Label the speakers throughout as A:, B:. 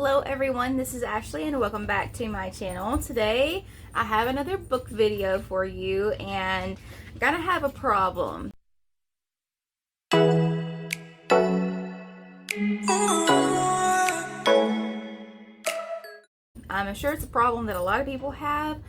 A: Hello everyone, this is Ashley and welcome back to my channel. Today I have another book video for you and I gotta have a problem. I'm sure it's a problem that a lot of people have.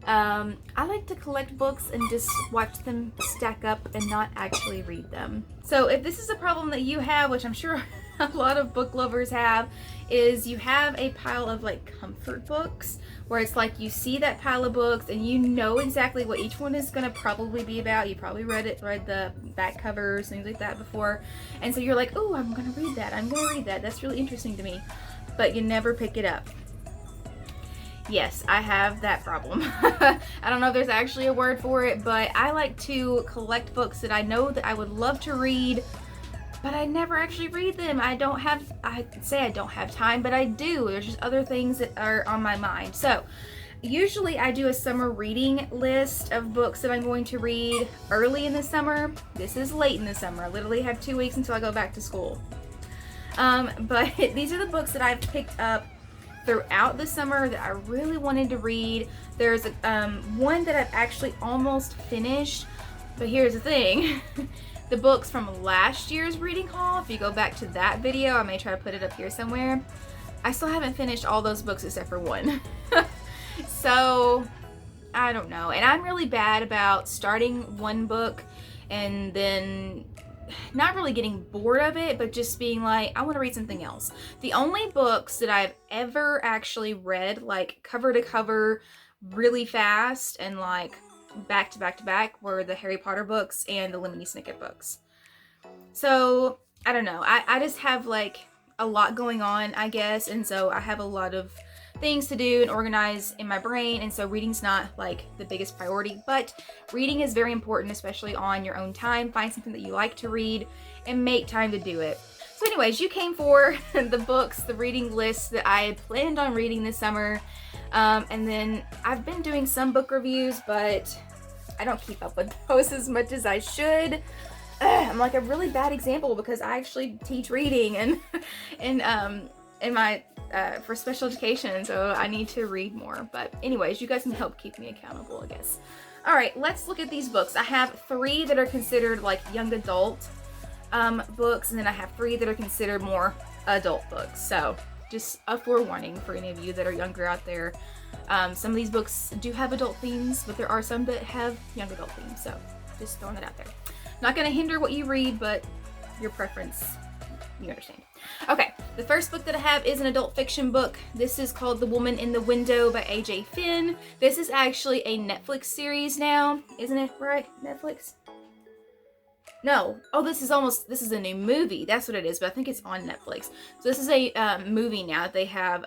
A: I like to collect books and just watch them stack up and not actually read them. So if this is a problem that you have, which I'm sure a lot of book lovers have, is you have a pile of like comfort books where it's like you see that pile of books and you know exactly what each one is going to probably be about. You probably read the back covers, things like that before. And so you're like, oh, I'm going to read that. I'm going to read that. That's really interesting to me. But you never pick it up. Yes, I have that problem. I don't know if there's actually a word for it, but I like to collect books that I know that I would love to read, but I never actually read them. I say I don't have time, but I do. There's just other things that are on my mind. So usually I do a summer reading list of books that I'm going to read early in the summer. This is late in the summer. I literally have 2 weeks until I go back to school. But these are the books that I've picked up throughout the summer that I really wanted to read. There's one that I've actually almost finished, but here's the thing. The books from last year's reading haul, if you go back to that video, I may try to put it up here somewhere, I still haven't finished all those books except for one. So I don't know, and I'm really bad about starting one book and then not really getting bored of it, but just being like, I want to read something else. The only books that I've ever actually read, like cover to cover, really fast, and like back to back to back, were the Harry Potter books and the Lemony Snicket books. So I don't know. I just have like a lot going on, I guess, and so I have a lot of things to do and organize in my brain, and so reading's not like the biggest priority, but reading is very important, especially on your own time. Find something that you like to read and make time to do it. So anyways, you came for the books, the reading list that I had planned on reading this summer, and then I've been doing some book reviews, but I don't keep up with those as much as I should. I'm like a really bad example because I actually teach reading and in my for special education, so I need to read more. But anyways, you guys can help keep me accountable, I guess. All right, let's look at these books. I have 3 that are considered like young adult books, and then I have 3 that are considered more adult books. So just a forewarning for any of you that are younger out there. Some of these books do have adult themes, but there are some that have young adult themes, so just throwing that out there. Not going to hinder what you read, but your preference, you understand. Okay, the first book that I have is an adult fiction book. This is called The Woman in the Window by A.J. Finn. This is actually a Netflix series now, isn't it? Right? Netflix? No. Oh, this is a new movie. That's what it is, but I think it's on Netflix. So this is a movie now that they have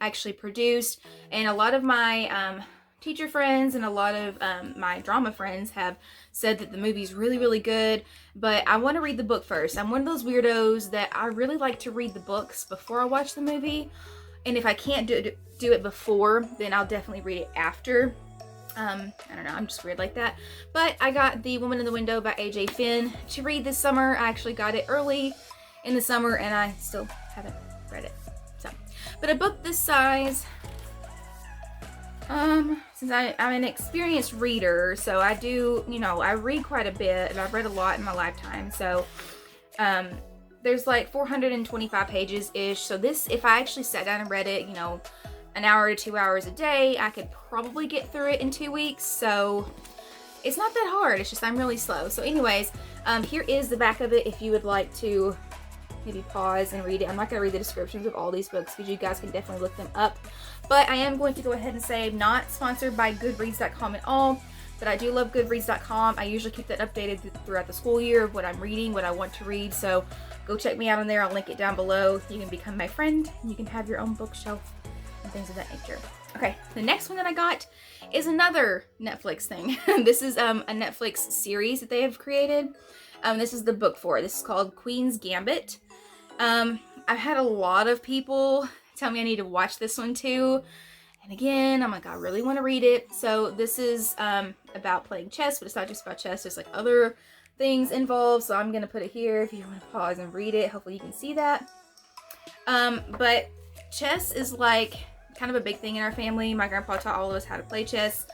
A: actually produced, and a lot of my teacher friends and a lot of my drama friends have said that the movie's really, really good, but I want to read the book first. I'm one of those weirdos that I really like to read the books before I watch the movie, and if I can't do it before, then I'll definitely read it after. I don't know, I'm just weird like that. But I got The Woman in the Window by A.J. Finn to read this summer. I actually got it early in the summer and I still haven't read it. So, but a book this size, since I'm an experienced reader, so I do, I read quite a bit, and I've read a lot in my lifetime. So, there's like 425 pages-ish. So this, if I actually sat down and read it, an hour to 2 hours a day, I could probably get through it in 2 weeks. So it's not that hard. It's just I'm really slow. So anyways, here is the back of it if you would like to maybe pause and read it. I'm not going to read the descriptions of all these books because you guys can definitely look them up. But I am going to go ahead and say I'm not sponsored by Goodreads.com at all, but I do love Goodreads.com. I usually keep that updated throughout the school year of what I'm reading, what I want to read. So go check me out on there. I'll link it down below. You can become my friend. You can have your own bookshelf and things of that nature. Okay, the next one that I got is another Netflix thing. This is a Netflix series that they have created. This is the book for it. This is called Queen's Gambit. I've had a lot of people tell me I need to watch this one too. And again, I'm like, I really want to read it. So this is about playing chess, but it's not just about chess. There's like other things involved. So I'm going to put it here if you want to pause and read it. Hopefully you can see that. But chess is like kind of a big thing in our family. My grandpa taught all of us how to play chess.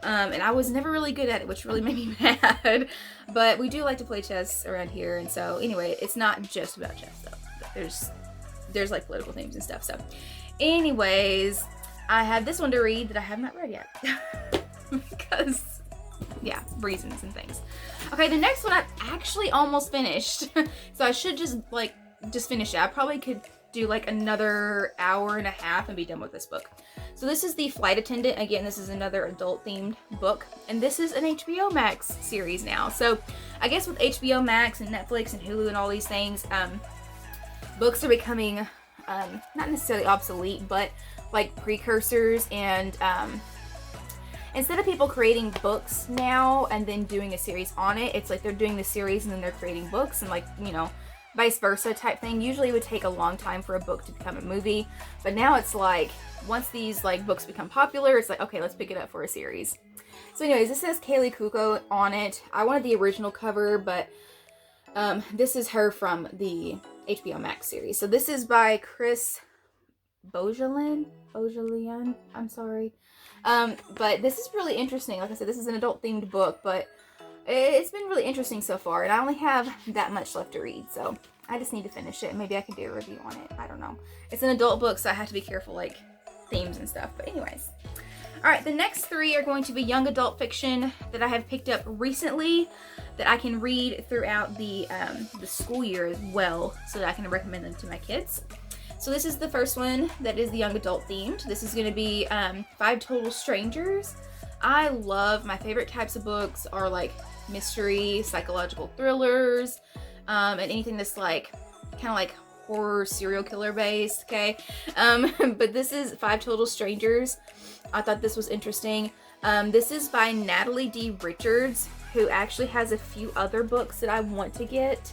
A: And I was never really good at it, which really made me mad. But we do like to play chess around here. And so anyway, it's not just about chess though. There's like political themes and stuff. So anyways, I have this one to read that I have not read yet. Because, yeah, reasons and things. Okay, the next one I've actually almost finished. So I should just finish it. I probably could do like another hour and a half and be done with this book. So this is the Flight Attendant. Again, this is another adult themed book, and this is an HBO Max series now. So I guess with HBO Max and Netflix and Hulu and all these things, books are becoming not necessarily obsolete, but like precursors. And instead of people creating books now and then doing a series on it, it's like they're doing the series and then they're creating books, and like, you know, vice versa type thing. Usually it would take a long time for a book to become a movie, but now it's like once these like books become popular, it's like, okay, let's pick it up for a series. So anyways, this says Kaylee Cuoco on it. I wanted the original cover, but this is her from the HBO Max series. So this is by Chris Bojalian, I'm sorry. But this is really interesting. Like I said, this is an adult themed book, but it's been really interesting so far, and I only have that much left to read, so I just need to finish it. Maybe I can do a review on it. I don't know. It's an adult book, so I have to be careful, like, themes and stuff. But anyways. Alright, the next three are going to be young adult fiction that I have picked up recently that I can read throughout the school year as well, so that I can recommend them to my kids. So this is the first one that is the young adult themed. This is going to be 5 Total Strangers. I love, my favorite types of books are like mystery, psychological thrillers, and anything that's like kind of like horror serial killer based, okay? But this is 5 Total Strangers. I thought this was interesting. This is by Natalie D. Richards, who actually has a few other books that I want to get.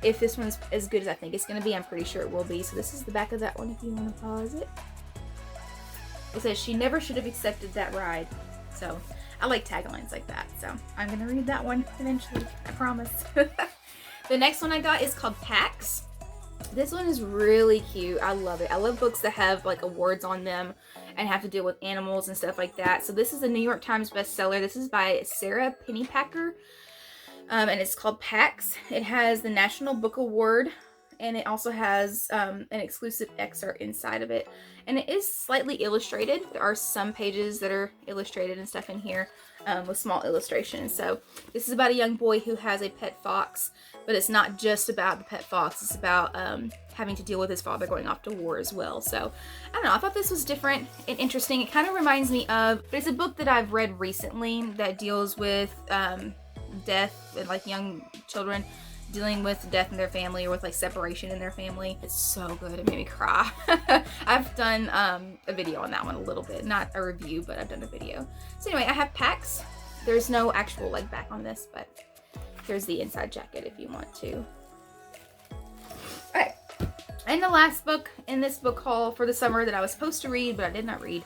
A: If this one's as good as I think it's going to be, I'm pretty sure it will be. So this is the back of that one if you want to pause it. It says, she never should have accepted that ride. So I like taglines like that. So I'm going to read that one eventually. I promise. The next one I got is called Pax. This one is really cute. I love it. I love books that have like awards on them and have to deal with animals and stuff like that. So this is a New York Times bestseller. This is by Sarah Pennypacker. And it's called Pax. It has the National Book Award, and it also has an exclusive excerpt inside of it. And it is slightly illustrated. There are some pages that are illustrated and stuff in here with small illustrations. So this is about a young boy who has a pet fox, but it's not just about the pet fox. It's about having to deal with his father going off to war as well. So I don't know. I thought this was different and interesting. It kind of reminds me of, but it's a book that I've read recently that deals with death and like young children dealing with death in their family or with like separation in their family. It's so good. It made me cry. I've done a video on that one a little bit, not a review, but I've done a video. So anyway, I have Pax. There's no actual like back on this, but here's the inside jacket if you want to. Alright, and the last book in this book haul for the summer that I was supposed to read but I did not read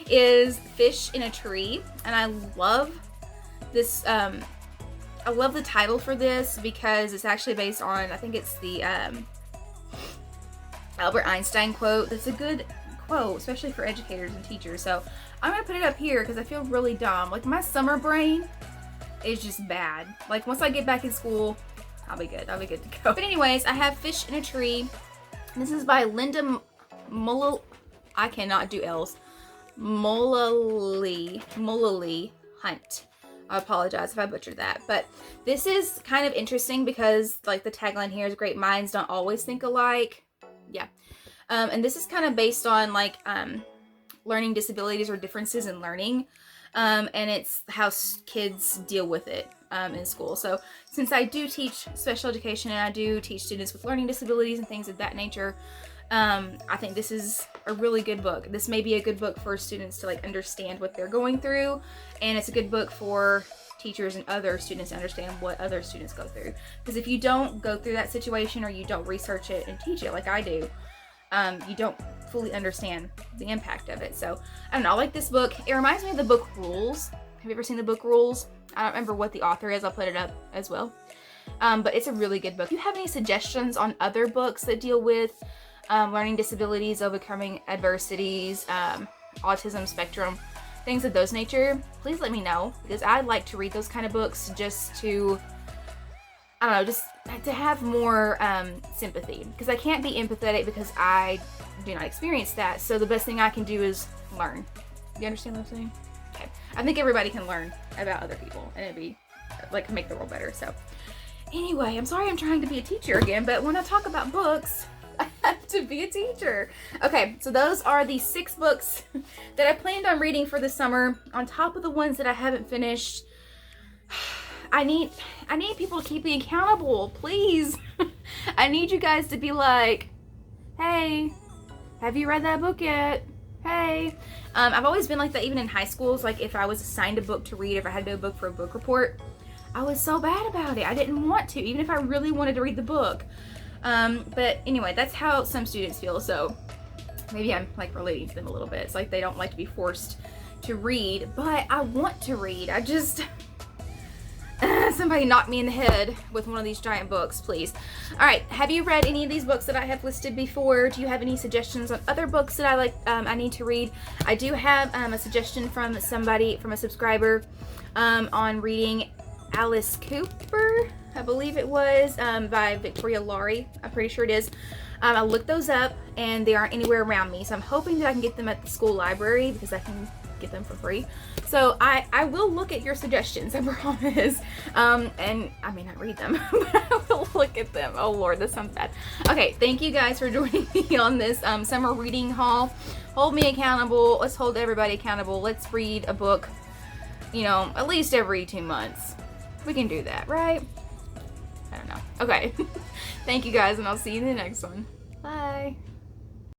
A: is Fish in a Tree. And I love this, I love the title for this because it's actually based on, I think it's the Albert Einstein quote. It's a good quote, especially for educators and teachers. So I'm going to put it up here because I feel really dumb. Like my summer brain is just bad. Like once I get back in school, I'll be good. I'll be good to go. But anyways, I have Fish in a Tree. This is by Linda I cannot do L's. Mullally Hunt. I apologize if I butchered that, but this is kind of interesting because like the tagline here is great minds don't always think alike. Yeah. And this is kind of based on like learning disabilities or differences in learning, and it's how kids deal with it in school. So since I do teach special education and I do teach students with learning disabilities and things of that nature, I think this is a really good book. This may be a good book for students to like understand what they're going through, and it's a good book for teachers and other students to understand what other students go through. Because if you don't go through that situation or you don't research it and teach it like I do, you don't fully understand the impact of it. So I don't know, I like this book. It reminds me of the book Rules. Have you ever seen the book Rules? I don't remember what the author is. I'll put it up as well. But it's a really good book. If you have any suggestions on other books that deal with learning disabilities, overcoming adversities, autism spectrum, things of those nature, please let me know, because I'd like to read those kind of books just to, I don't know, just to have more sympathy, because I can't be empathetic because I do not experience that. So the best thing I can do is learn. You understand what I'm saying? Okay. I think everybody can learn about other people, and it'd be like make the world better. So anyway, I'm sorry I'm trying to be a teacher again, but when I talk about books, I have to be a teacher. Okay, so those are the 6 books that I planned on reading for the summer, on top of the ones that I haven't finished. I need people to keep me accountable, please. I need you guys to be like, hey, have you read that book yet? Hey. I've always been like that, even in high schools. Like if I was assigned a book to read, if I had to do a book for a book report, I was so bad about it. I didn't want to, even if I really wanted to read the book. But anyway, that's how some students feel. So maybe I'm like relating to them a little bit. It's like they don't like to be forced to read, but I want to read. I just, somebody knock me in the head with one of these giant books, please. All right, have you read any of these books that I have listed before? Do you have any suggestions on other books that I need to read? I do have a suggestion from somebody, from a subscriber, on reading Alice Cooper, I believe it was, by Victoria Laurie. I'm pretty sure it is. I looked those up and they aren't anywhere around me, so I'm hoping that I can get them at the school library because I can get them for free. So I will look at your suggestions, I promise. And I may not read them, but I will look at them. Oh Lord, this sounds bad. Okay, thank you guys for joining me on this summer reading haul. Hold me accountable. Let's hold everybody accountable. Let's read a book, you know, at least every 2 months. We can do that, right? I don't know. Okay. Thank you guys, and I'll see you in the next one. Bye.